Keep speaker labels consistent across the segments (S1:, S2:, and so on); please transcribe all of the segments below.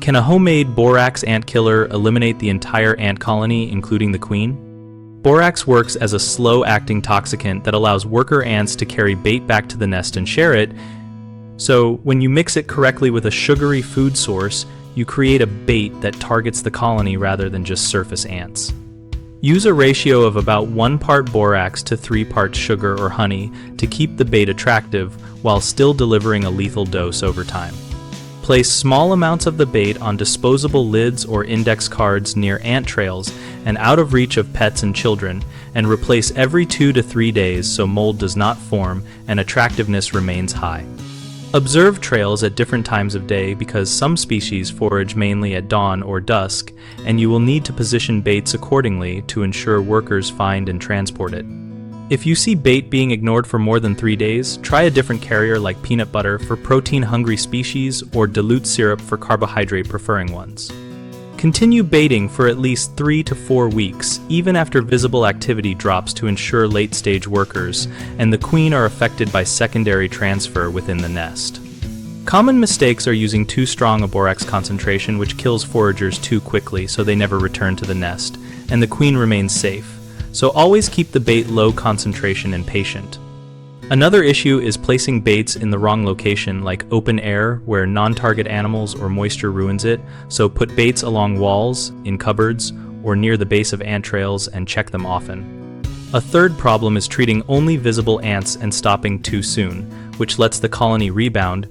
S1: Can a homemade borax ant killer eliminate the entire ant colony, including the queen? Borax works as a slow-acting toxicant that allows worker ants to carry bait back to the nest and share it. So, when you mix it correctly with a sugary food source, you create a bait that targets the colony rather than just surface ants. Use a ratio of about 1 part borax to 3 parts sugar or honey to keep the bait attractive while still delivering a lethal dose over time. Place small amounts of the bait on disposable lids or index cards near ant trails and out of reach of pets and children, and replace every 2 to 3 days so mold does not form and attractiveness remains high. Observe trails at different times of day because some species forage mainly at dawn or dusk, and you will need to position baits accordingly to ensure workers find and transport it. If you see bait being ignored for more than 3 days, try a different carrier like peanut butter for protein-hungry species or dilute syrup for carbohydrate-preferring ones. Continue baiting for at least 3 to 4 weeks, even after visible activity drops to ensure late-stage workers and the queen are affected by secondary transfer within the nest. Common mistakes are using too strong a borax concentration, which kills foragers too quickly so they never return to the nest, and the queen remains safe. So always keep the bait low concentration and patient. Another issue is placing baits in the wrong location, like open air where non-target animals or moisture ruins it, so put baits along walls, in cupboards, or near the base of ant trails and check them often. A third problem is treating only visible ants and stopping too soon, which lets the colony rebound.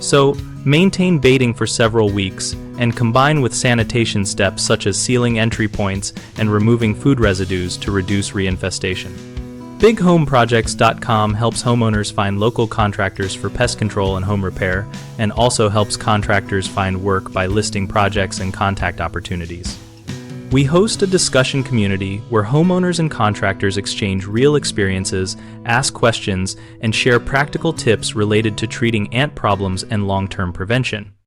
S1: So maintain baiting for several weeks and combine with sanitation steps such as sealing entry points and removing food residues to reduce reinfestation. BigHomeProjects.com helps homeowners find local contractors for pest control and home repair, and also helps contractors find work by listing projects and contact opportunities. We host a discussion community where homeowners and contractors exchange real experiences, ask questions, and share practical tips related to treating ant problems and long-term prevention.